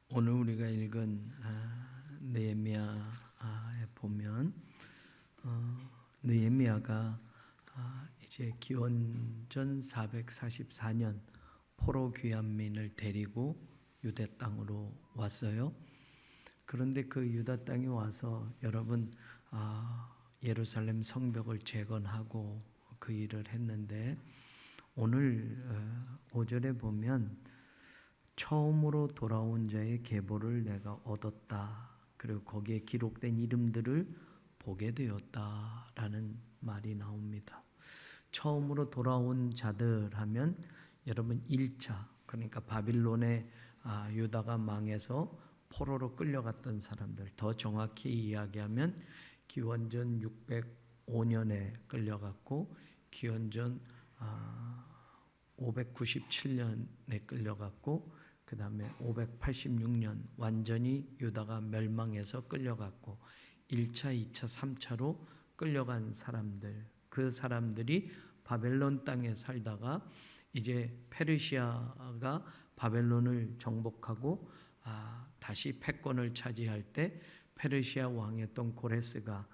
오늘 우리가 읽은 느헤미야에 보면 느헤미야가 이제 기원전 444년 포로 귀환민을 데리고 유대 땅으로 왔어요. 그런데 그 유다 땅에 와서 여러분 예루살렘 성벽을 재건하고 그 일을 했는데 오늘 5절에 보면 처음으로 돌아온 자의 계보를 내가 얻었다. 그리고 거기에 기록된 이름들을 보게 되었다라는 말이 나옵니다. 처음으로 돌아온 자들 하면 여러분 1차 그러니까 바빌론에 유다가 망해서 포로로 끌려갔던 사람들, 더 정확히 이야기하면 기원전 605년에 끌려갔고 기원전 597년에 끌려갔고 그 다음에 586년 완전히 유다가 멸망해서 끌려갔고 1차, 2차, 3차로 끌려간 사람들, 그 사람들이 바벨론 땅에 살다가 이제 페르시아가 바벨론을 정복하고 다시 패권을 차지할 때 페르시아 왕이었던 고레스가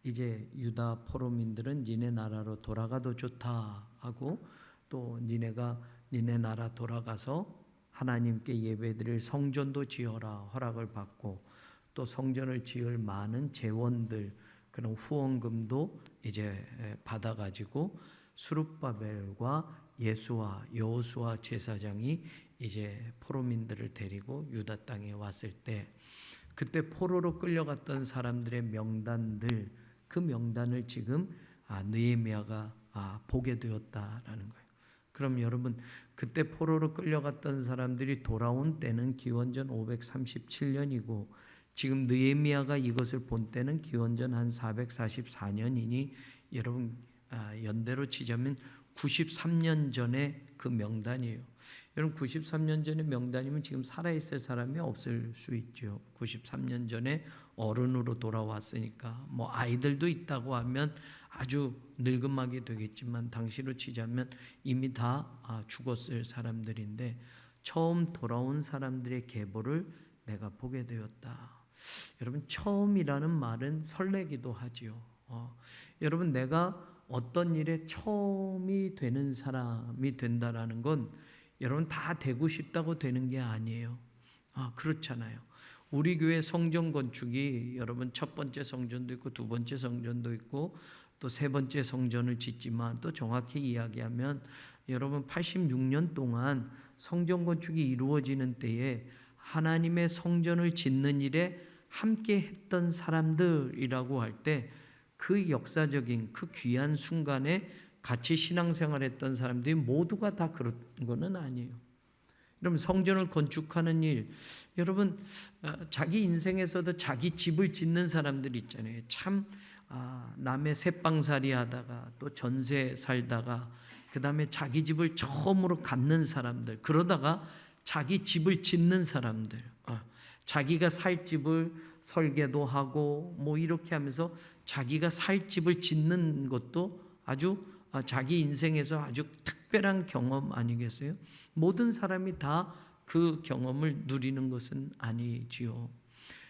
이제 유다 포로민들은 니네 나라로 돌아가도 좋다 하고 또 니네 나라 돌아가서 하나님께 예배드릴 성전도 지어라 허락을 받고 또 성전을 지을 많은 재원들 그런 후원금도 이제 받아가지고 수룹바벨과 예수와 여호수아 제사장이 이제 포로민들을 데리고 유다 땅에 왔을 때 그때 포로로 끌려갔던 사람들의 명단들 그 명단을 지금 느헤미야가 보게 되었다라는 거예요. 그럼 여러분 그때 포로로 끌려갔던 사람들이 돌아온 때는 기원전 537년이고 지금 느헤미야가 이것을 본 때는 기원전 한 444년이니 여러분 연대로 치자면 93년 전에 그 명단이에요. 여러분 93년 전의 명단이면 지금 살아있을 사람이 없을 수 있죠. 93년 전에 어른으로 돌아왔으니까 뭐 아이들도 있다고 하면 아주 늙음하게 되겠지만 당시로 치자면 이미 다 죽었을 사람들인데 처음 돌아온 사람들의 계보를 내가 보게 되었다. 여러분 처음이라는 말은 설레기도 하지요. 여러분 내가 어떤 일에 처음이 되는 사람이 된다라는 건 여러분 다 되고 싶다고 되는 게 아니에요. 그렇잖아요. 우리 교회 성전 건축이 여러분 첫 번째 성전도 있고 두 번째 성전도 있고 또 세 번째 성전을 짓지만 또 정확히 이야기하면 여러분 86년 동안 성전 건축이 이루어지는 때에 하나님의 성전을 짓는 일에 함께 했던 사람들이라고 할 때 그 역사적인 그 귀한 순간에 같이 신앙생활했던 사람들이 모두가 다 그런 거는 아니에요. 여러분 성전을 건축하는 일, 여러분 자기 인생에서도 자기 집을 짓는 사람들 있잖아요. 참 남의 새빵살이 하다가 또 전세 살다가 그 다음에 자기 집을 처음으로 갖는 사람들, 그러다가 자기 집을 짓는 사람들, 자기가 살 집을 설계도 하고 뭐 이렇게 하면서 자기가 살 집을 짓는 것도 아주 자기 인생에서 아주 특별한 경험 아니겠어요? 모든 사람이 다 그 경험을 누리는 것은 아니지요.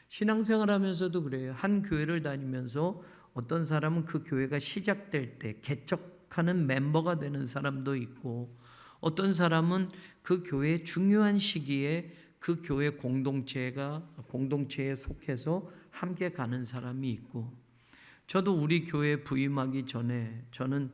신앙생활하면서도 그래요. 한 교회를 다니면서 어떤 사람은 그 교회가 시작될 때 개척하는 멤버가 되는 사람도 있고 어떤 사람은 그 교회의 중요한 시기에 그 교회 공동체에 속해서 함께 가는 사람이 있고 저도 우리 교회 부임하기 전에 저는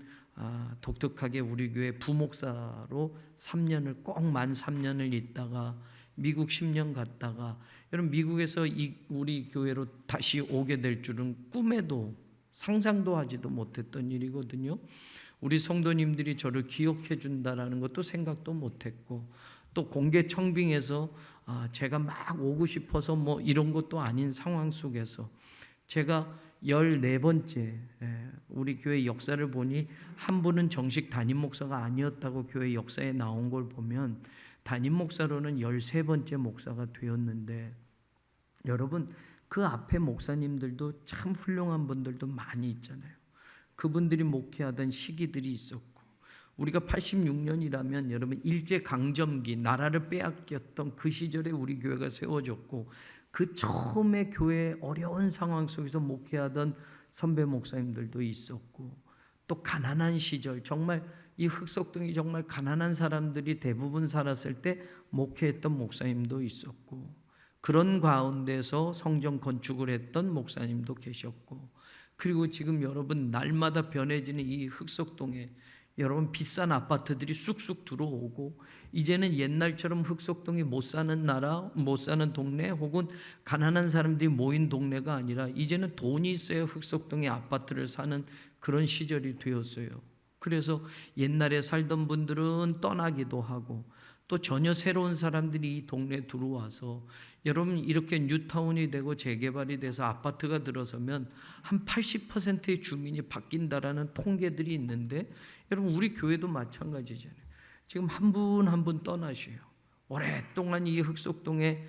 독특하게 우리 교회 부목사로 3년을 꼭 만 3년을 있다가 미국 10년 갔다가 여러분 미국에서 우리 교회로 다시 오게 될 줄은 꿈에도 상상도 하지도 못했던 일이거든요. 우리 성도님들이 저를 기억해 준다라는 것도 생각도 못했고 또 공개 청빙에서 제가 막 오고 싶어서 뭐 이런 것도 아닌 상황 속에서 제가 14번째 우리 교회 역사를 보니 한 분은 정식 담임 목사가 아니었다고 교회 역사에 나온 걸 보면 담임 목사로는 13번째 목사가 되었는데 여러분 그 앞에 목사님들도 참 훌륭한 분들도 많이 있잖아요. 그분들이 목회하던 시기들이 있었고 우리가 86년이라면 여러분 일제강점기 나라를 빼앗겼던 그 시절에 우리 교회가 세워졌고 그 처음에 교회 어려운 상황 속에서 목회하던 선배 목사님들도 있었고 또 가난한 시절 정말 이 흑석동이 정말 가난한 사람들이 대부분 살았을 때 목회했던 목사님도 있었고 그런 가운데서 성전 건축을 했던 목사님도 계셨고 그리고 지금 여러분 날마다 변해지는 이 흑석동에 여러분 비싼 아파트들이 쑥쑥 들어오고 이제는 옛날처럼 흑석동이 못 사는 나라, 못 사는 동네 혹은 가난한 사람들이 모인 동네가 아니라 이제는 돈이 있어야 흑석동에 아파트를 사는 그런 시절이 되었어요. 그래서 옛날에 살던 분들은 떠나기도 하고 또 전혀 새로운 사람들이 이 동네에 들어와서 여러분 이렇게 뉴타운이 되고 재개발이 돼서 아파트가 들어서면 한 80%의 주민이 바뀐다라는 통계들이 있는데 여러분 우리 교회도 마찬가지잖아요. 지금 한 분 한 분 떠나셔요. 오랫동안 이 흑석동에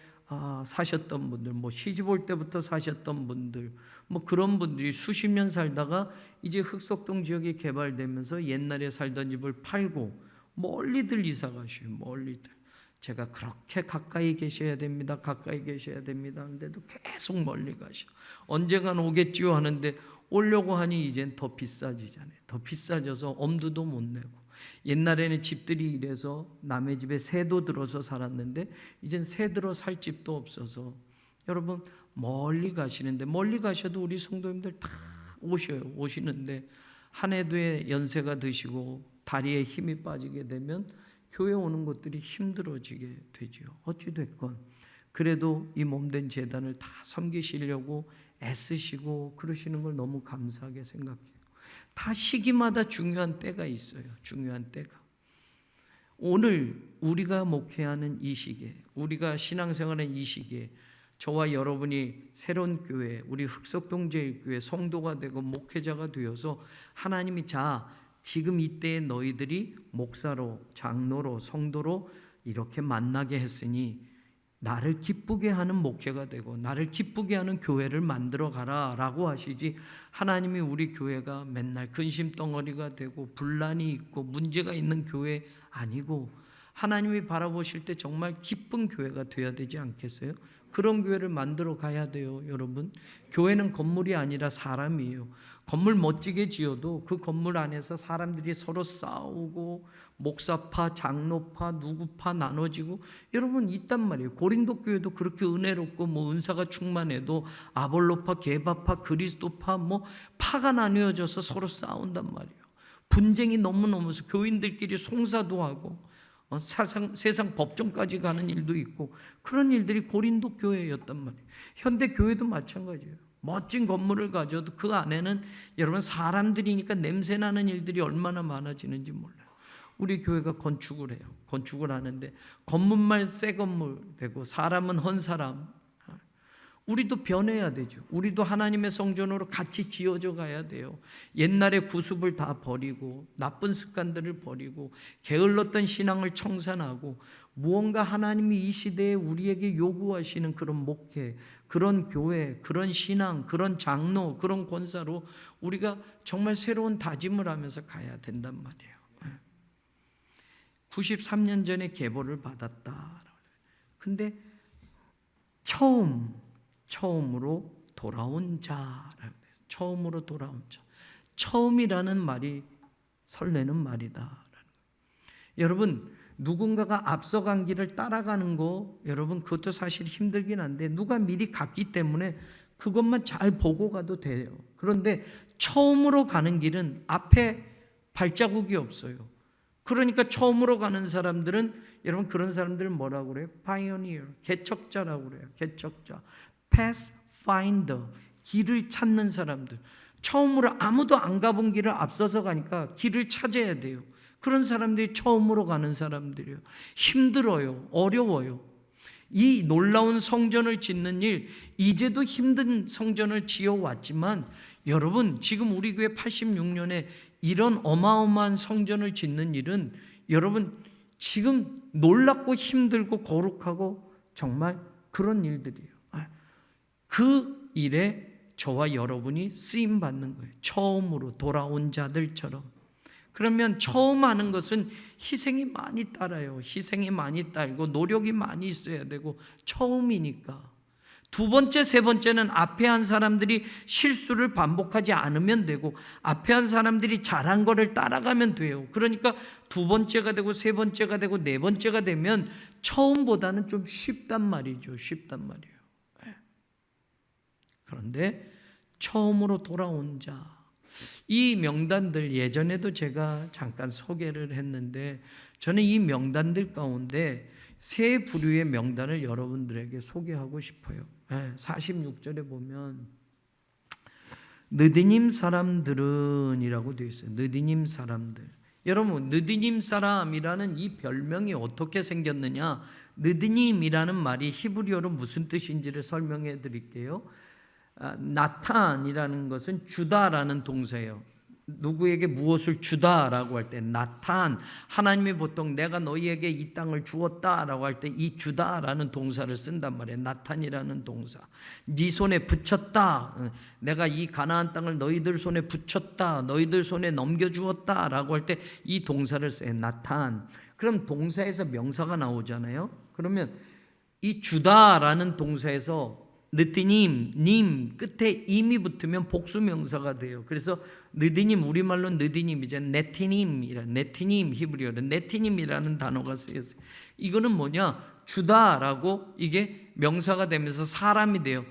사셨던 분들, 뭐 시집 올 때부터 사셨던 분들, 뭐 그런 분들이 수십 년 살다가 이제 흑석동 지역이 개발되면서 옛날에 살던 집을 팔고 멀리들 이사 가셔요. 멀리들. 제가 그렇게 가까이 계셔야 됩니다. 가까이 계셔야 됩니다. 하는데도 계속 멀리 가셔. 언젠간 오겠지요 하는데 오려고 하니 이젠 더 비싸지잖아요. 더 비싸져서 엄두도 못 내고 옛날에는 집들이 이래서 남의 집에 새도 들어서 살았는데 이젠 새 들어 살 집도 없어서 여러분 멀리 가시는데 멀리 가셔도 우리 성도님들 다 오셔요. 오시는데 한 해도에 연세가 드시고 다리에 힘이 빠지게 되면 교회 오는 것들이 힘들어지게 되죠. 어찌됐건 그래도 이 몸된 재단을 다 섬기시려고 애쓰시고 그러시는 걸 너무 감사하게 생각해요. 다 시기마다 중요한 때가 있어요. 중요한 때가. 오늘 우리가 목회하는 이 시기에 우리가 신앙생활하는 이 시기에 저와 여러분이 새로운 교회 우리 흑석동제일교회 성도가 되고 목회자가 되어서 하나님이 지금 이때에 너희들이 목사로 장로로 성도로 이렇게 만나게 했으니 나를 기쁘게 하는 목회가 되고 나를 기쁘게 하는 교회를 만들어 가라 라고 하시지 하나님이 우리 교회가 맨날 근심덩어리가 되고 분란이 있고 문제가 있는 교회 아니고 하나님이 바라보실 때 정말 기쁜 교회가 되어야 되지 않겠어요? 그런 교회를 만들어 가야 돼요. 여러분 교회는 건물이 아니라 사람이에요. 건물 멋지게 지어도 그 건물 안에서 사람들이 서로 싸우고 목사파, 장로파, 누구파 나눠지고 여러분 있단 말이에요. 고린도 교회도 그렇게 은혜롭고 뭐 은사가 충만해도 아볼로파, 게바파, 그리스도파 뭐 파가 나뉘어져서 서로 싸운단 말이에요. 분쟁이 너무너무서 교인들끼리 송사도 하고 세상 법정까지 가는 일도 있고 그런 일들이 고린도 교회였단 말이에요. 현대 교회도 마찬가지예요. 멋진 건물을 가져도 그 안에는 여러분 사람들이니까 냄새나는 일들이 얼마나 많아지는지 몰라요. 우리 교회가 건축을 해요. 건축을 하는데 건물만 새 건물 되고 사람은 헌 사람. 우리도 변해야 되죠. 우리도 하나님의 성전으로 같이 지어져 가야 돼요. 옛날의 구습을 다 버리고 나쁜 습관들을 버리고 게을렀던 신앙을 청산하고 무언가 하나님이 이 시대에 우리에게 요구하시는 그런 목회, 그런 교회, 그런 신앙, 그런 장로, 그런 권사로 우리가 정말 새로운 다짐을 하면서 가야 된단 말이에요. 93년 전에 계보를 받았다. 근데 처음으로 돌아온 자라고 해요. 처음으로 돌아온 자. 처음이라는 말이 설레는 말이다. 여러분 누군가가 앞서간 길을 따라가는 거 여러분 그것도 사실 힘들긴 한데 누가 미리 갔기 때문에 그것만 잘 보고 가도 돼요. 그런데 처음으로 가는 길은 앞에 발자국이 없어요. 그러니까 처음으로 가는 사람들은 여러분 그런 사람들은 뭐라고 그래요? Pioneer, 개척자라고 그래요. 개척자, Pathfinder, 길을 찾는 사람들. 처음으로 아무도 안 가본 길을 앞서서 가니까 길을 찾아야 돼요. 그런 사람들이 처음으로 가는 사람들이에요. 힘들어요. 어려워요. 이 놀라운 성전을 짓는 일, 이제도 힘든 성전을 지어왔지만 여러분 지금 우리 교회 86년에 이런 어마어마한 성전을 짓는 일은 여러분 지금 놀랍고 힘들고 거룩하고 정말 그런 일들이에요. 그 일에 저와 여러분이 쓰임받는 거예요. 처음으로 돌아온 자들처럼. 그러면 처음 하는 것은 희생이 많이 따라요. 희생이 많이 따르고 노력이 많이 있어야 되고 처음이니까. 두 번째, 세 번째는 앞에 한 사람들이 실수를 반복하지 않으면 되고 앞에 한 사람들이 잘한 거를 따라가면 돼요. 그러니까 두 번째가 되고 세 번째가 되고 네 번째가 되면 처음보다는 좀 쉽단 말이죠. 쉽단 말이에요. 그런데 처음으로 돌아온 자, 이 명단들 예전에도 제가 잠깐 소개를 했는데 저는 이 명단들 가운데 세 부류의 명단을 여러분들에게 소개하고 싶어요. 46절에 보면 느디님 사람들은 이라고 되어 있어요. 느디님 사람들. 여러분, 느디님 사람이라는 이 별명이 어떻게 생겼느냐, 느디님이라는 말이 히브리어로 무슨 뜻인지를 설명해 드릴게요. 나탄이라는 것은 주다라는 동사예요. 누구에게 무엇을 주다라고 할 때 나탄, 하나님이 보통 내가 너희에게 이 땅을 주었다라고 할 때 이 주다라는 동사를 쓴단 말이에요. 나탄이라는 동사. 네 손에 붙였다, 내가 이 가나안 땅을 너희들 손에 붙였다, 너희들 손에 넘겨주었다라고 할 때 이 동사를 써요. 나탄. 그럼 동사에서 명사가 나오잖아요. 그러면 이 주다라는 동사에서 느디님, 님 끝에 임이 붙으면 복수명사가 돼요. 그래서 느디님, 우리말로 느디님이죠. 네티님, 히브리어로 네티님이라는 단어가 쓰였어요. 이거는 뭐냐, 주다라고 이게 명사가 되면서 사람이 돼요.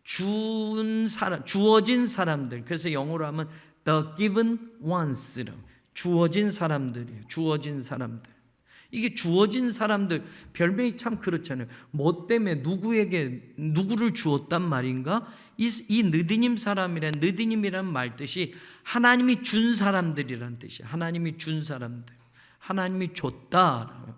준 사람, 주어진 사람들. 그래서 영어로 하면 the given ones, 주어진 사람들이에요. 주어진 사람들. 이게 주어진 사람들, 별명이 참 그렇잖아요. 뭐 때문에 누구를 주었단 말인가? 이 느디님 사람이란, 느디님이란 말 뜻이 하나님이 준 사람들이란 뜻이에요. 하나님이 준 사람들, 하나님이 줬다.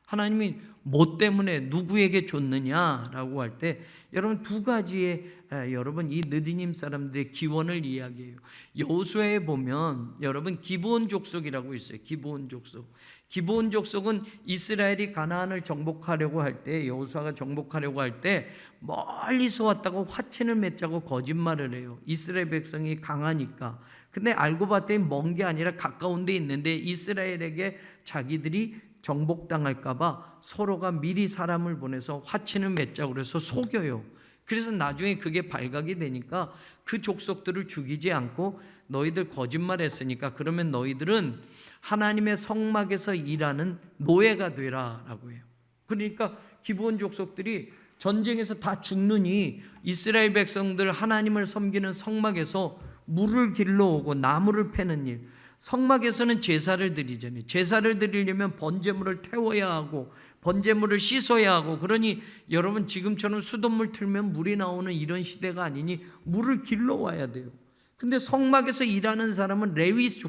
하나님이 뭐 때문에 누구에게 줬느냐라고 할 때 여러분 두 가지의 여러분 이 느디님 사람들의 기원을 이야기해요. 여호수아에 보면 여러분 기브온 족속이라고 있어요. 기브온 족속. 기브온 족속은 이스라엘이 가나안을 정복하려고 할 때, 여호수아가 정복하려고 할 때 멀리서 왔다고 화친을 맺자고 거짓말을 해요. 이스라엘 백성이 강하니까. 근데 알고 봤더니 먼 게 아니라 가까운 데 있는데 이스라엘에게 자기들이 정복당할까 봐 서로가 미리 사람을 보내서 화친을 맺자고 그래서 속여요. 그래서 나중에 그게 발각이 되니까 그 족속들을 죽이지 않고 너희들 거짓말했으니까 그러면 너희들은 하나님의 성막에서 일하는 노예가 되라라고 해요. 그러니까 기브온 족속들이 전쟁에서 다 죽느니 이스라엘 백성들 하나님을 섬기는 성막에서 물을 길러오고 나무를 패는 일, 성막에서는 제사를 드리잖아요. 제사를 드리려면 번제물을 태워야 하고 번제물을 씻어야 하고, 그러니 여러분 지금처럼 수돗물 틀면 물이 나오는 이런 시대가 아니니 물을 길러와야 돼요. 근데 성막에서 일하는 사람은 레위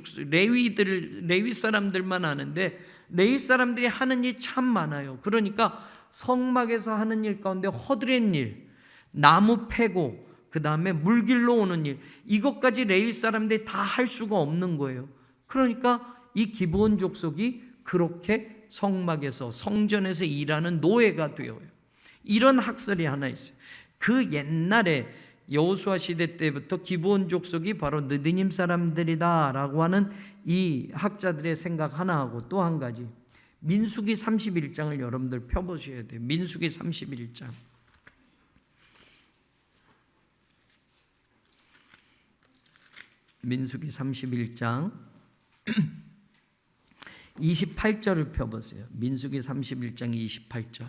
사람들만 하는데 레위 사람들이 하는 일 참 많아요. 그러니까 성막에서 하는 일 가운데 허드렛 일, 나무 패고 그 다음에 물 길러 오는 일, 이것까지 레위 사람들이 다 할 수가 없는 거예요. 그러니까 이 기브온 족속이 그렇게 성막에서 성전에서 일하는 노예가 되어요. 이런 학설이 하나 있어요. 그 옛날에 여호수아 시대 때부터 기브온 족속이 바로 느디님 사람들이다라고 하는 이 학자들의 생각 하나하고 또 한 가지, 민수기 31장을 여러분들 펴보셔야 돼요. 민수기 31장. 민수기 31장 28절을 펴보세요. 민수기 31장 28절.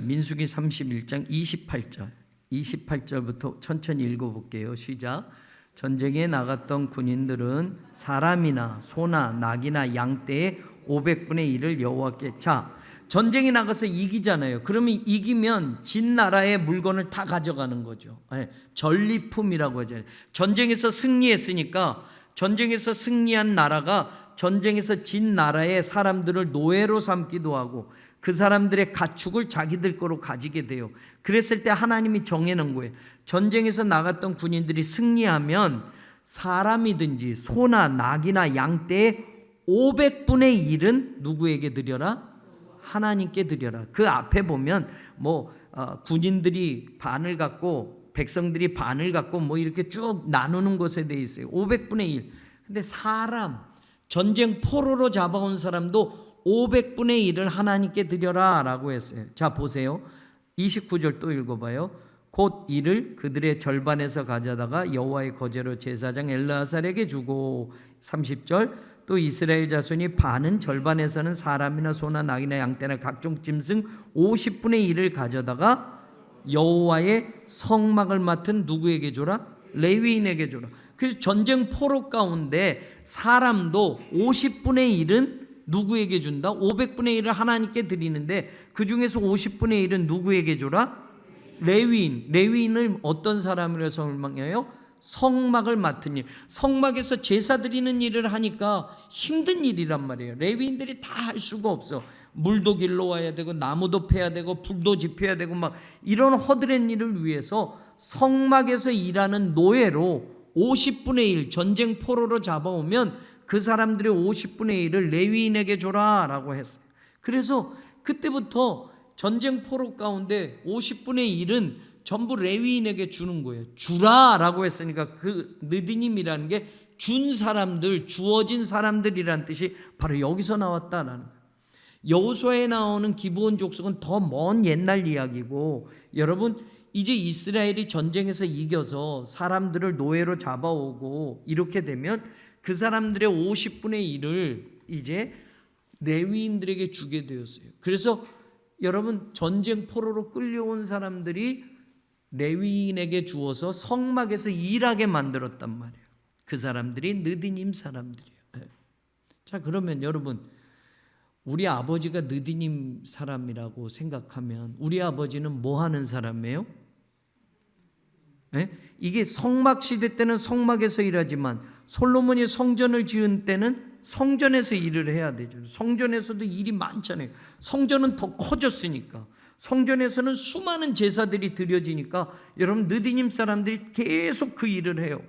민수기 31장 28절. 28절부터 천천히 읽어볼게요. 시작. 전쟁에 나갔던 군인들은 사람이나 소나 낙이나 양떼의 500분의 1을 여호와께, 자, 전쟁에 나가서 이기잖아요. 그러면 이기면 진 나라의 물건을 다 가져가는 거죠. 전리품이라고 하잖아요. 전쟁에서 승리했으니까 전쟁에서 승리한 나라가 전쟁에서 진 나라의 사람들을 노예로 삼기도 하고 그 사람들의 가축을 자기들 거로 가지게 돼요. 그랬을 때 하나님이 정해놓은 거예요. 전쟁에서 나갔던 군인들이 승리하면 사람이든지 소나 낙이나 양떼의 500분의 1은 누구에게 드려라? 하나님께 드려라. 그 앞에 보면 군인들이 반을 갖고 백성들이 반을 갖고 뭐 이렇게 쭉 나누는 것에 대해 있어요. 500분의 1. 근데 사람, 전쟁 포로로 잡아온 사람도 500분의 1을 하나님께 드려라 라고 했어요. 자 보세요. 29절 또 읽어봐요. 곧 이를 그들의 절반에서 가져다가 여호와의 거제로 제사장 엘르아살에게 주고 30절 또 이스라엘 자손이 반은 절반에서는 사람이나 소나 낙이나 양떼나 각종 짐승 50분의 1을 가져다가 여호와의 성막을 맡은 누구에게 줘라? 레위인에게 줘라. 그래서 전쟁 포로 가운데 사람도 50분의 1은 누구에게 준다? 500분의 1을 하나님께 드리는데 그 중에서 50분의 1은 누구에게 줘라? 레위인. 레위인을 어떤 사람이라고 설명해요? 성막을 맡은 일. 성막에서 제사 드리는 일을 하니까 힘든 일이란 말이에요. 레위인들이 다 할 수가 없어. 물도 길러와야 되고 나무도 패야 되고 불도 지펴야 되고 막 이런 허드렛 일을 위해서 성막에서 일하는 노예로 50분의 1 전쟁 포로로 잡아오면 그 사람들의 50분의 1을 레위인에게 줘라 라고 했어요. 그래서 그때부터 전쟁 포로 가운데 50분의 1은 전부 레위인에게 주는 거예요. 주라 라고 했으니까 그 느디님이라는 게 준 사람들, 주어진 사람들이란 뜻이 바로 여기서 나왔다라는 거예요. 여호수아에 나오는 기브온 족속은 더 먼 옛날 이야기고, 여러분 이제 이스라엘이 전쟁에서 이겨서 사람들을 노예로 잡아오고 이렇게 되면 그 사람들의 50분의 1을 이제 레위인들에게 주게 되었어요. 그래서 여러분 전쟁 포로로 끌려온 사람들이 레위인에게 주어서 성막에서 일하게 만들었단 말이에요. 그 사람들이 느디님 사람들이에요. 자 그러면 여러분 우리 아버지가 느디님 사람이라고 생각하면 우리 아버지는 뭐 하는 사람이에요? 이게 성막 시대 때는 성막에서 일하지만 솔로몬이 성전을 지은 때는 성전에서 일을 해야 되죠. 성전에서도 일이 많잖아요. 성전은 더 커졌으니까. 성전에서는 수많은 제사들이 드려지니까 여러분 느디님 사람들이 계속 그 일을 해요.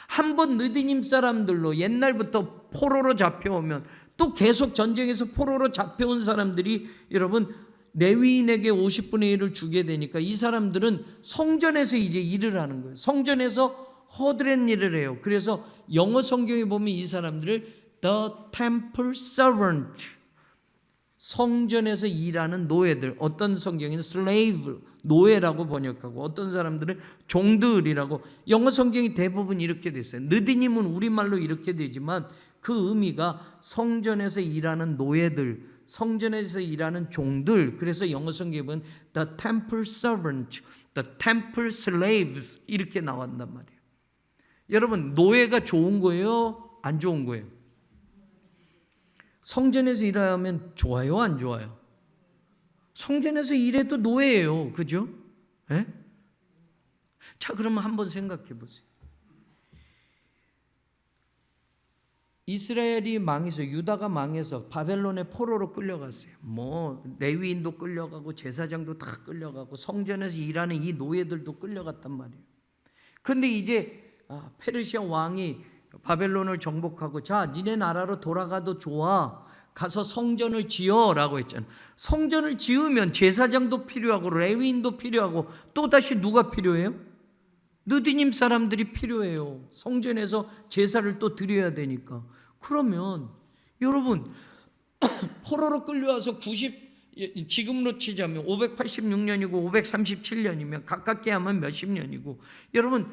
한번 느디님 사람들로 옛날부터 포로로 잡혀오면 또 계속 전쟁에서 포로로 잡혀온 사람들이 여러분 레위인에게 50분의 1을 주게 되니까 이 사람들은 성전에서 이제 일을 하는 거예요. 성전에서 허드렛 일을 해요. 그래서 영어 성경에 보면 이 사람들을 The Temple Servant, 성전에서 일하는 노예들, 어떤 성경에는 slave, 노예라고 번역하고 어떤 사람들은 종들이라고, 영어 성경이 대부분 이렇게 돼 있어요. 느디님은 우리말로 이렇게 되지만 그 의미가 성전에서 일하는 노예들, 성전에서 일하는 종들. 그래서 영어 성경에 보면 The Temple Servant, The Temple Slaves 이렇게 나온단 말이에요. 여러분 노예가 좋은 거예요? 안 좋은 거예요? 성전에서 일하면 좋아요? 안 좋아요? 성전에서 일해도 노예예요. 그죠? 네? 자 그러면 한번 생각해 보세요. 이스라엘이 망해서, 유다가 망해서 바벨론의 포로로 끌려갔어요. 뭐 레위인도 끌려가고 제사장도 다 끌려가고 성전에서 일하는 이 노예들도 끌려갔단 말이에요. 그런데 이제 페르시아 왕이 바벨론을 정복하고 자 니네 나라로 돌아가도 좋아, 가서 성전을 지어라고 했잖아. 성전을 지으면 제사장도 필요하고 레위인도 필요하고 또다시 누가 필요해요? 느디님 사람들이 필요해요. 성전에서 제사를 또 드려야 되니까. 그러면 여러분 포로로 끌려와서 지금으로 치자면 586년이고 537년이면 가깝게 하면 몇십 년이고, 여러분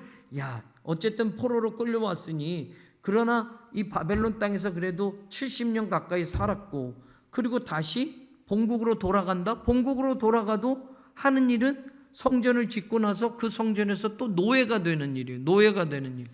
어쨌든 포로로 끌려왔으니 그러나 이 바벨론 땅에서 그래도 70년 가까이 살았고 그리고 다시 본국으로 돌아간다? 본국으로 돌아가도 하는 일은 성전을 짓고 나서 그 성전에서 또 노예가 되는 일이에요. 노예가 되는 일.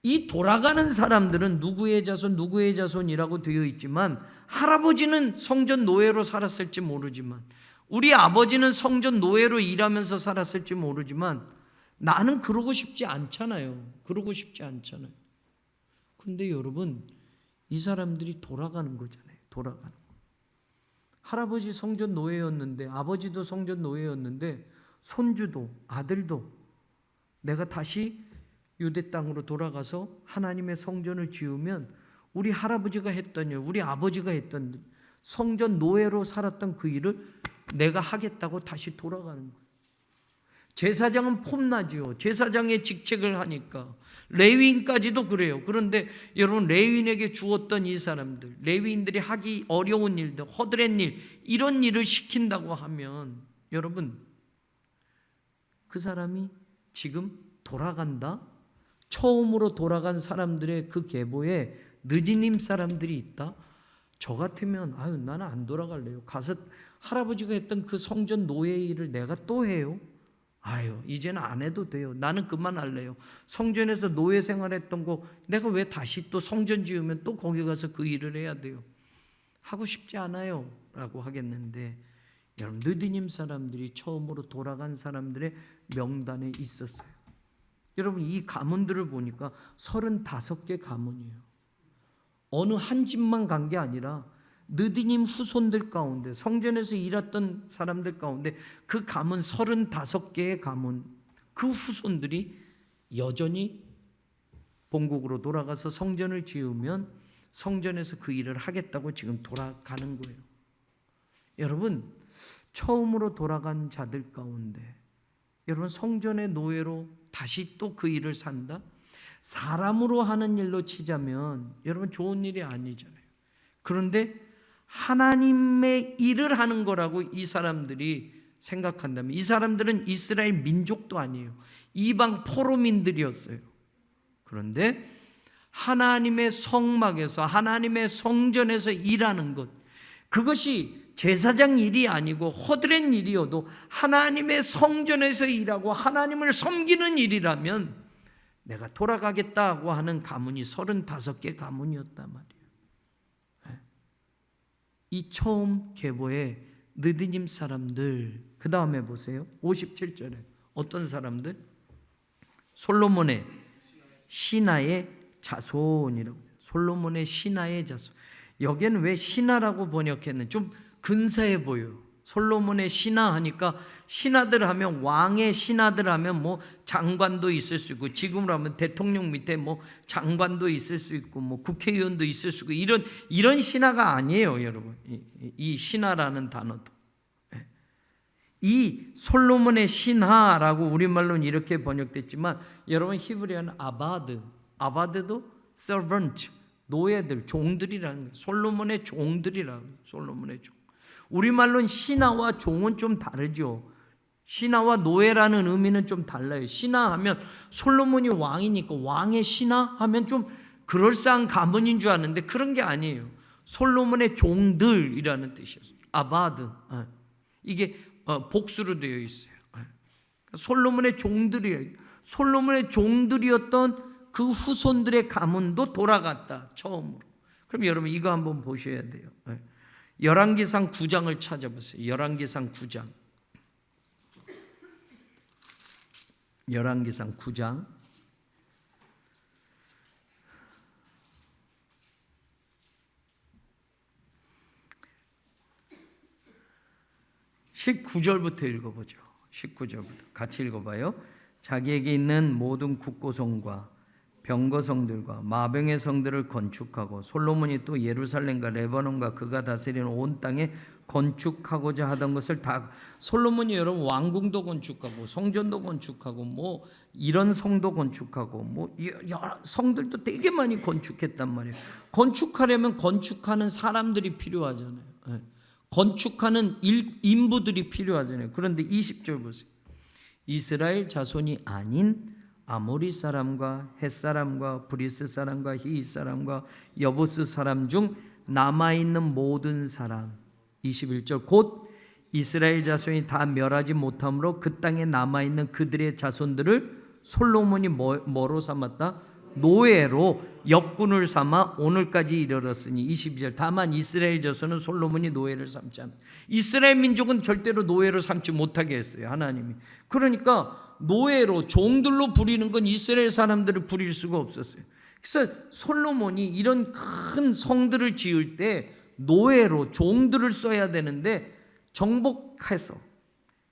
이 돌아가는 사람들은 누구의 자손 누구의 자손이라고 되어 있지만 할아버지는 성전 노예로 살았을지 모르지만 우리 아버지는 성전 노예로 일하면서 살았을지 모르지만 나는 그러고 싶지 않잖아요. 그러고 싶지 않잖아요. 근데 여러분 이 사람들이 돌아가는 거잖아요. 돌아가는 거. 할아버지 성전 노예였는데 아버지도 성전 노예였는데 손주도 아들도 내가 다시 유대 땅으로 돌아가서 하나님의 성전을 지으면 우리 할아버지가 했던 일, 우리 아버지가 했던 일, 성전 노예로 살았던 그 일을 내가 하겠다고 다시 돌아가는 거예요. 제사장은 폼나지요. 제사장의 직책을 하니까. 레위인까지도 그래요. 그런데 여러분, 레위인에게 주었던 이 사람들, 레위인들이 하기 어려운 일들, 허드렛 일, 이런 일을 시킨다고 하면 여러분, 그 사람이 지금 돌아간다? 처음으로 돌아간 사람들의 그 계보에 느디님 사람들이 있다? 저 같으면 아유, 나는 안 돌아갈래요. 가서 할아버지가 했던 그 성전 노예 일을 내가 또 해요? 아유, 이제는 안 해도 돼요. 나는 그만할래요. 성전에서 노예 생활했던 거 내가 왜 다시 또 성전 지으면 또 거기 가서 그 일을 해야 돼요? 하고 싶지 않아요 라고 하겠는데, 여러분, 느디님 사람들이 처음으로 돌아간 사람들의 명단에 있었어요. 여러분, 이 가문들을 보니까 35개 가문이에요. 어느 한 집만 간 게 아니라 느디님 후손들 가운데, 성전에서 일했던 사람들 가운데 그 가문 35개의 가문, 그 후손들이 여전히 본국으로 돌아가서 성전을 지으면 성전에서 그 일을 하겠다고 지금 돌아가는 거예요. 여러분, 처음으로 돌아간 자들 가운데 여러분, 성전의 노예로 다시 또 그 일을 산다? 사람으로 하는 일로 치자면 여러분, 좋은 일이 아니잖아요. 그런데 하나님의 일을 하는 거라고 이 사람들이 생각한다면, 이 사람들은 이스라엘 민족도 아니에요. 이방 포로민들이었어요. 그런데 하나님의 성막에서, 하나님의 성전에서 일하는 것, 그것이 제사장 일이 아니고 허드렛 일이어도 하나님의 성전에서 일하고 하나님을 섬기는 일이라면 내가 돌아가겠다고 하는 가문이 35개 가문이었단 말이에요. 이 처음 계보의 느디님 사람들, 그 다음에 보세요. 57절에 어떤 사람들? 솔로몬의 신하의 자손이라고. 솔로몬의 신하의 자손. 여기는 왜 신하라고 번역했는지 좀 근사해 보여요. 솔로몬의 신하 하니까, 신하들 하면, 왕의 신하들 하면 뭐 장관도 있을 수 있고, 지금으로 하면 대통령 밑에 뭐 장관도 있을 수 있고, 뭐 국회의원도 있을 수 있고, 이런 신하가 아니에요, 여러분. 이 신하라는 단어도. 이 솔로몬의 신하라고 우리말로는 이렇게 번역됐지만, 여러분, 히브리어는 아바드도 servant, 노예들, 종들이라는 거예요. 솔로몬의 종들이라고. 솔로몬의 종. 우리말로는 신하와 종은 좀 다르죠. 신하와 노예라는 의미는 좀 달라요. 신하 하면 솔로몬이 왕이니까 왕의 신하 하면 좀 그럴싸한 가문인 줄 아는데 그런 게 아니에요. 솔로몬의 종들이라는 뜻이었어요. 아바드. 이게 복수로 되어 있어요. 솔로몬의 종들이에요. 솔로몬의 종들이었던 그 후손들의 가문도 돌아갔다, 처음으로. 그럼 여러분, 이거 한번 보셔야 돼요. 열왕기상 9장을 찾아보세요. 열왕기상 9장. 열왕기상 9장. 19절부터 읽어보죠. 19절부터 같이 읽어봐요. 자기에게 있는 모든 국고성과 병거성들과 마병의 성들을 건축하고, 솔로몬이 또 예루살렘과 레바논과 그가 다스리는 온 땅에 건축하고자 하던 것을 다, 솔로몬이 여러분 왕궁도 건축하고 성전도 건축하고 뭐 이런 성도 건축하고 뭐 여러 성들도 되게 많이 건축했단 말이에요. 건축하려면 건축하는 사람들이 필요하잖아요. 건축하는 인부들이 필요하잖아요. 그런데 20절 보세요. 이스라엘 자손이 아닌 아모리 사람과 헷 사람과 브리스 사람과 히윗 사람과 여부스 사람 중 남아있는 모든 사람, 21절, 곧 이스라엘 자손이 다 멸하지 못함으로 그 땅에 남아있는 그들의 자손들을 솔로몬이 뭐로 삼았다? 노예로 역군을 삼아 오늘까지 이르렀으니. 22절, 다만 이스라엘 자손은 솔로몬이 노예를 삼지 않았다. 이스라엘 민족은 절대로 노예로 삼지 못하게 했어요, 하나님이. 그러니까 노예로, 종들로 부리는 건 이스라엘 사람들을 부릴 수가 없었어요. 그래서 솔로몬이 이런 큰 성들을 지을 때 노예로, 종들을 써야 되는데 정복해서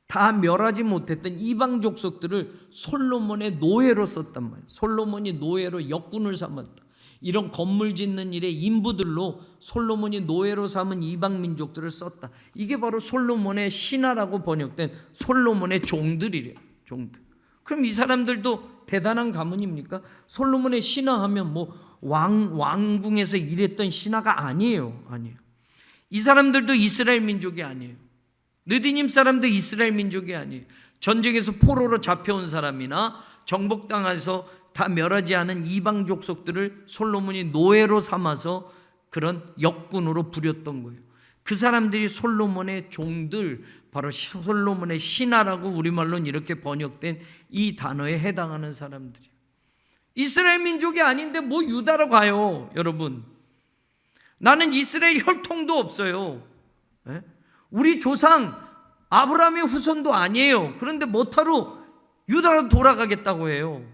다 멸하지 못했던 이방 족속들을 솔로몬의 노예로 썼단 말이에요. 솔로몬이 노예로 역군을 삼았다. 이런 건물 짓는 일에 인부들로 솔로몬이 노예로 삼은 이방 민족들을 썼다. 이게 바로 솔로몬의 신하라고 번역된 솔로몬의 종들이래요. 종들. 그럼 이 사람들도 대단한 가문입니까? 솔로몬의 신하하면 뭐 왕궁에서 일했던 신하가 아니에요. 아니에요. 이 사람들도 이스라엘 민족이 아니에요. 느디님 사람도 이스라엘 민족이 아니에요. 전쟁에서 포로로 잡혀온 사람이나 정복당해서 다 멸하지 않은 이방 족속들을 솔로몬이 노예로 삼아서 그런 역군으로 부렸던 거예요. 그 사람들이 솔로몬의 종들, 바로 솔로몬의 신하라고 우리말로는 이렇게 번역된 이 단어에 해당하는 사람들이에요. 이스라엘 민족이 아닌데 뭐 유다로 가요, 여러분. 나는 이스라엘 혈통도 없어요. 우리 조상 아브라함의 후손도 아니에요. 그런데 뭐하러 유다로 돌아가겠다고 해요.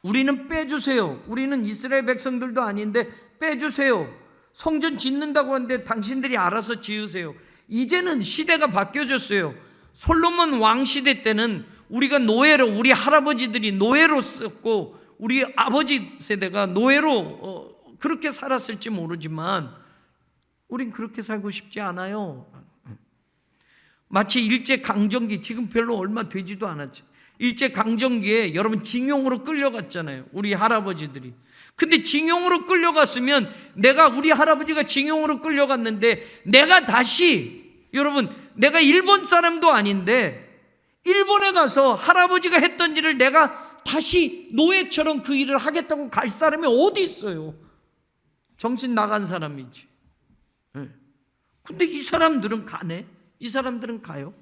우리는 빼주세요. 우리는 이스라엘 백성들도 아닌데 빼주세요. 성전 짓는다고 하는데 당신들이 알아서 지으세요. 이제는 시대가 바뀌어졌어요. 솔로몬 왕 시대 때는 우리가 노예로, 우리 할아버지들이 노예로 썼고 우리 아버지 세대가 노예로 그렇게 살았을지 모르지만 우린 그렇게 살고 싶지 않아요. 마치 일제강점기, 지금 별로 얼마 되지도 않았죠. 일제강점기에 여러분 징용으로 끌려갔잖아요, 우리 할아버지들이. 근데 징용으로 끌려갔으면, 우리 할아버지가 징용으로 끌려갔는데 내가 다시, 여러분, 내가 일본 사람도 아닌데 일본에 가서 할아버지가 했던 일을 내가 다시 노예처럼 그 일을 하겠다고 갈 사람이 어디 있어요? 정신 나간 사람이지. 근데 이 사람들은 가네? 이 사람들은 가요?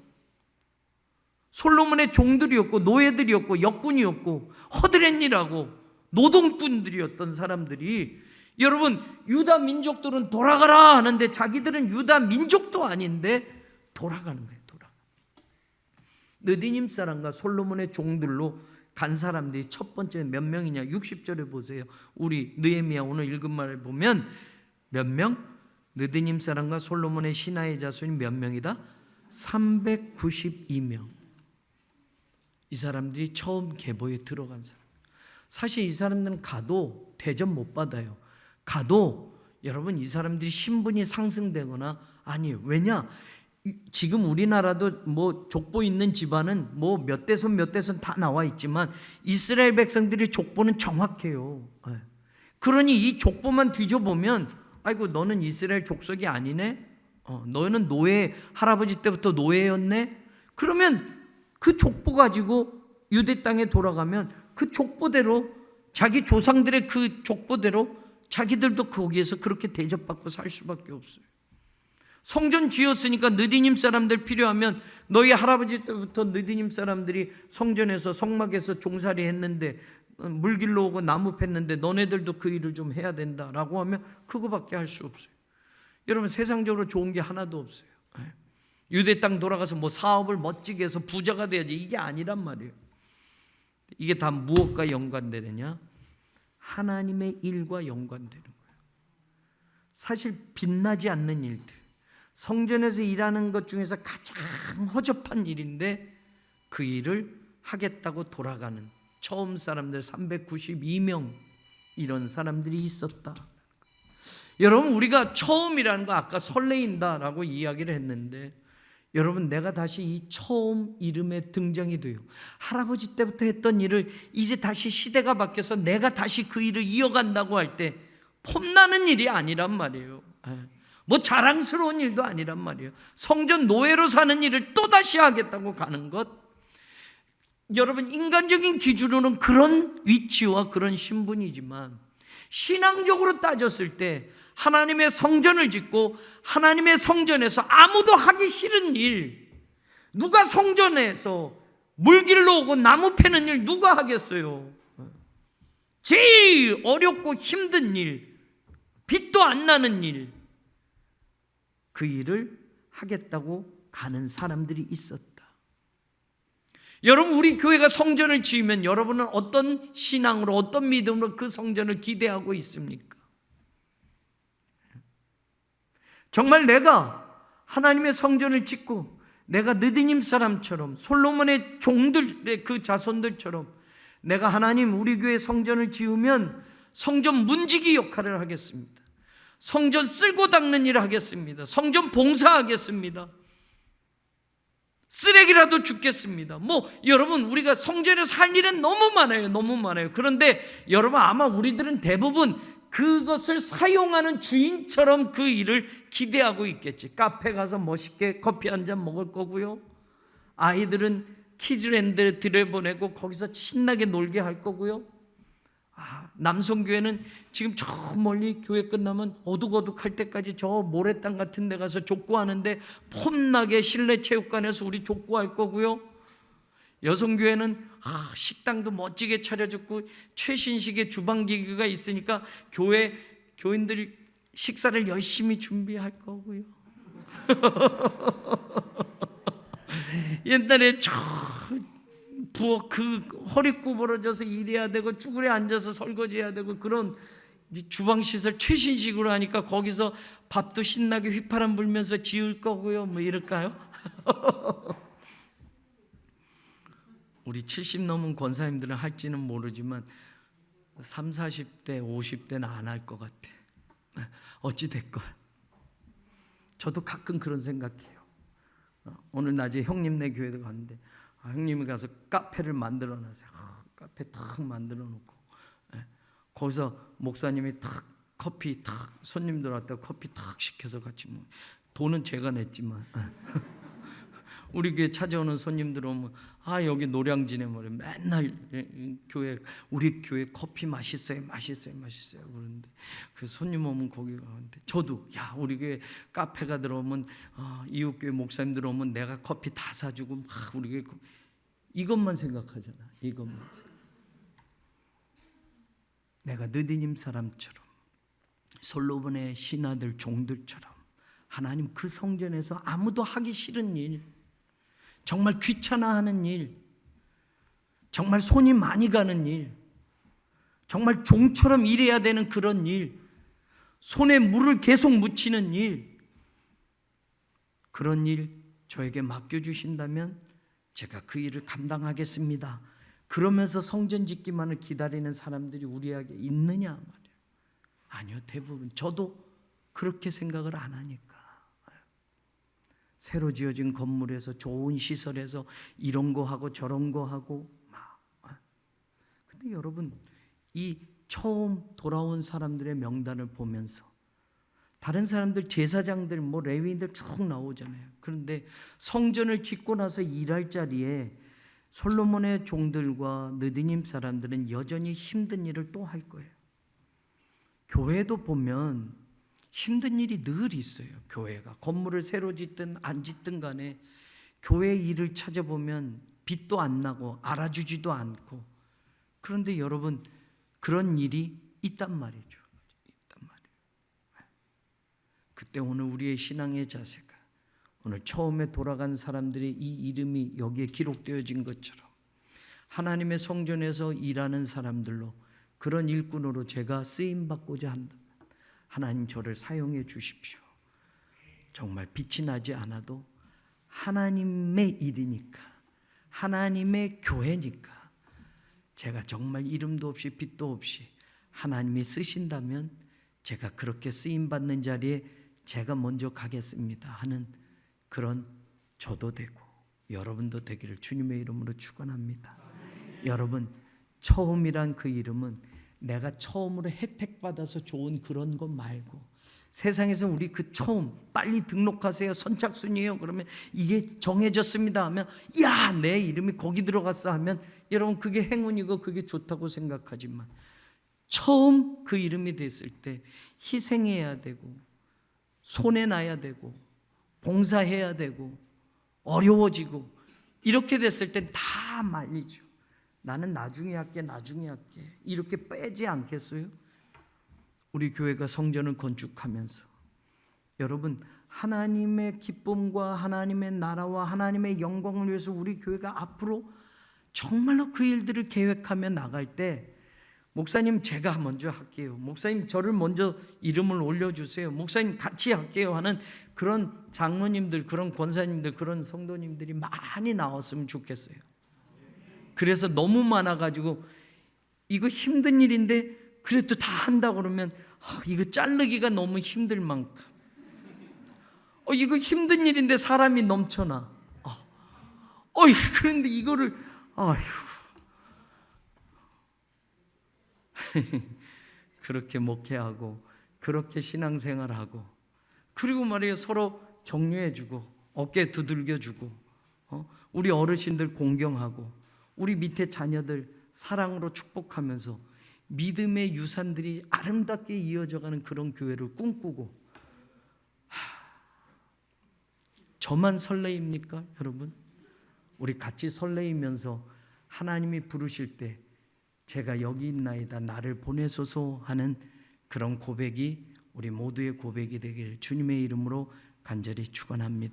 솔로몬의 종들이었고 노예들이었고 역군이었고 허드렛일하고 노동꾼들이었던 사람들이, 여러분, 유다 민족들은 돌아가라 하는데 자기들은 유다 민족도 아닌데 돌아가는 거예요. 느디님 사람과 솔로몬의 종들로 간 사람들이 첫 번째 몇 명이냐? 60절에 보세요. 우리 느헤미야 오늘 읽은 말을 보면 몇 명? 느디님 사람과 솔로몬의 신하의 자손이 몇 명이다? 392명. 이 사람들이 처음 계보에 들어간 사람. 사실 이 사람들은 가도 대접 못 받아요. 가도 여러분 이 사람들이 신분이 상승되거나 아니에요. 왜냐? 지금 우리나라도 뭐 족보 있는 집안은 뭐 몇 대손 몇 대손 다 나와 있지만 이스라엘 백성들의 족보는 정확해요. 그러니 이 족보만 뒤져보면 아이고 너는 이스라엘 족속이 아니네? 너는 노예, 할아버지 때부터 노예였네? 그러면 그 족보 가지고 유대 땅에 돌아가면 그 족보대로, 자기 조상들의 그 족보대로 자기들도 거기에서 그렇게 대접받고 살 수밖에 없어요. 성전 지었으니까 느디님 사람들 필요하면 너희 할아버지 때부터 느디님 사람들이 성전에서 성막에서 종살이 했는데 물 길러 오고 나무 팼는데 너네들도 그 일을 좀 해야 된다라고 하면 그거밖에 할 수 없어요. 여러분 세상적으로 좋은 게 하나도 없어요. 유대 땅 돌아가서 뭐 사업을 멋지게 해서 부자가 돼야지, 이게 아니란 말이에요. 이게 다 무엇과 연관되느냐? 하나님의 일과 연관되는 거예요. 사실 빛나지 않는 일들, 성전에서 일하는 것 중에서 가장 허접한 일인데 그 일을 하겠다고 돌아가는 처음 사람들 392명, 이런 사람들이 있었다. 여러분, 우리가 처음이라는 거 아까 설레인다라고 이야기를 했는데, 여러분, 내가 다시 이 처음 이름에 등장이 돼요. 할아버지 때부터 했던 일을 이제 다시 시대가 바뀌어서 내가 다시 그 일을 이어간다고 할 때 폼나는 일이 아니란 말이에요. 뭐 자랑스러운 일도 아니란 말이에요. 성전 노예로 사는 일을 또다시 하겠다고 가는 것, 여러분, 인간적인 기준으로는 그런 위치와 그런 신분이지만 신앙적으로 따졌을 때 하나님의 성전을 짓고 하나님의 성전에서 아무도 하기 싫은 일, 누가 성전에서 물 길러 오고 나무 패는 일 누가 하겠어요? 제일 어렵고 힘든 일, 빛도 안 나는 일, 그 일을 하겠다고 가는 사람들이 있었다. 여러분, 우리 교회가 성전을 지으면 여러분은 어떤 신앙으로, 어떤 믿음으로 그 성전을 기대하고 있습니까? 정말 내가 하나님의 성전을 짓고 내가 느디님 사람처럼, 솔로몬의 종들의 그 자손들처럼 내가 하나님 우리 교회 성전을 지으면 성전 문지기 역할을 하겠습니다. 성전 쓸고 닦는 일을 하겠습니다. 성전 봉사하겠습니다. 쓰레기라도 줍겠습니다. 여러분, 우리가 성전에서 할 일은 너무 많아요. 너무 많아요. 그런데 여러분, 아마 우리들은 대부분 그것을 사용하는 주인처럼 그 일을 기대하고 있겠지. 카페 가서 멋있게 커피 한 잔 먹을 거고요. 아이들은 키즈랜드에 들여보내고 거기서 신나게 놀게 할 거고요. 남성교회는 지금 저 멀리 교회 끝나면 어둑어둑할 때까지 저 모래땅 같은 데 가서 족구하는데 폼나게 실내 체육관에서 우리 족구할 거고요. 여성교회는 식당도 멋지게 차려줬고 최신식의 주방기기가 있으니까 교인들이 식사를 열심히 준비할 거고요. 옛날에 부엌 허리 구부러져서 일해야 되고 쭈그려 앉아서 설거지해야 되고 그런 주방시설 최신식으로 하니까 거기서 밥도 신나게 휘파람 불면서 지을 거고요. 이럴까요? 우리 70 넘은 권사님들은 할지는 모르지만 30, 40대, 50대는 안 할 것 같아. 어찌됐건 저도 가끔 그런 생각해요. 오늘 낮에 형님네 교회도 갔는데 형님이 가서 카페를 만들어 놨어요. 카페 탁 만들어 놓고 거기서 목사님이 탁 커피 탁 손님들 왔다고 커피 탁 시켜서 같이 돈은 제가 냈지만 우리 교회 찾아오는 손님들 오면 여기 노량진에 맨날 교회 우리 교회 커피 맛있어요 그러는데 그 손님 오면 거기 가는데 저도 우리 교회 카페가 들어오면 이웃 교회 목사님들 오면 내가 커피 다 사주고 우리 교회 이것만 생각하잖아. 이것만 생각. 내가 느디님 사람처럼 솔로몬의 신하들 종들처럼 하나님 그 성전에서 아무도 하기 싫은 일, 정말 귀찮아하는 일, 정말 손이 많이 가는 일, 정말 종처럼 일해야 되는 그런 일, 손에 물을 계속 묻히는 일, 그런 일 저에게 맡겨주신다면 제가 그 일을 감당하겠습니다. 그러면서 성전 짓기만을 기다리는 사람들이 우리에게 있느냐 말이에요. 아니요, 대부분 저도 그렇게 생각을 안 하니까. 새로 지어진 건물에서 좋은 시설에서 이런 거 하고 저런 거 하고 근데 여러분, 이 처음 돌아온 사람들의 명단을 보면서 다른 사람들 제사장들 레위인들 쭉 나오잖아요. 그런데 성전을 짓고 나서 일할 자리에 솔로몬의 종들과 느디님 사람들은 여전히 힘든 일을 또 할 거예요. 교회도 보면 힘든 일이 늘 있어요. 교회가 건물을 새로 짓든 안 짓든 간에 교회 일을 찾아보면 빚도 안 나고 알아주지도 않고, 그런데 여러분 그런 일이 있단 말이죠. 그때 오늘 우리의 신앙의 자세가 오늘 처음에 돌아간 사람들의 이 이름이 여기에 기록되어진 것처럼 하나님의 성전에서 일하는 사람들로, 그런 일꾼으로 제가 쓰임받고자 한다. 하나님 저를 사용해 주십시오. 정말 빛이 나지 않아도 하나님의 일이니까, 하나님의 교회니까 제가 정말 이름도 없이 빛도 없이 하나님이 쓰신다면 제가 그렇게 쓰임받는 자리에 제가 먼저 가겠습니다 하는 그런 저도 되고 여러분도 되기를 주님의 이름으로 축원합니다. 여러분, 처음이란 그 이름은 내가 처음으로 혜택받아서 좋은 그런 것 말고, 세상에서 우리 그 처음 빨리 등록하세요 선착순이에요 그러면 이게 정해졌습니다 하면 내 이름이 거기 들어갔어 하면 여러분 그게 행운이고 그게 좋다고 생각하지만, 처음 그 이름이 됐을 때 희생해야 되고 손해나야 되고 봉사해야 되고 어려워지고 이렇게 됐을 땐 다 말리죠. 나는 나중에 할게 이렇게 빼지 않겠어요? 우리 교회가 성전을 건축하면서 여러분 하나님의 기쁨과 하나님의 나라와 하나님의 영광을 위해서 우리 교회가 앞으로 정말로 그 일들을 계획하며 나갈 때, 목사님 제가 먼저 할게요, 목사님 저를 먼저 이름을 올려주세요, 목사님 같이 할게요 하는 그런 장로님들, 그런 권사님들, 그런 성도님들이 많이 나왔으면 좋겠어요. 그래서 너무 많아가지고 이거 힘든 일인데 그래도 다 한다 그러면 이거 자르기가 너무 힘들 만큼 이거 힘든 일인데 사람이 넘쳐나. 그런데 이거를 아휴 그렇게 목회하고 그렇게 신앙생활하고 그리고 말이에요 서로 격려해주고 어깨 두들겨주고 우리 어르신들 공경하고 우리 밑에 자녀들 사랑으로 축복하면서 믿음의 유산들이 아름답게 이어져가는 그런 교회를 꿈꾸고 저만 설레입니까 여러분? 우리 같이 설레이면서 하나님이 부르실 때 제가 여기 있나이다 나를 보내소서 하는 그런 고백이 우리 모두의 고백이 되길 주님의 이름으로 간절히 축원합니다.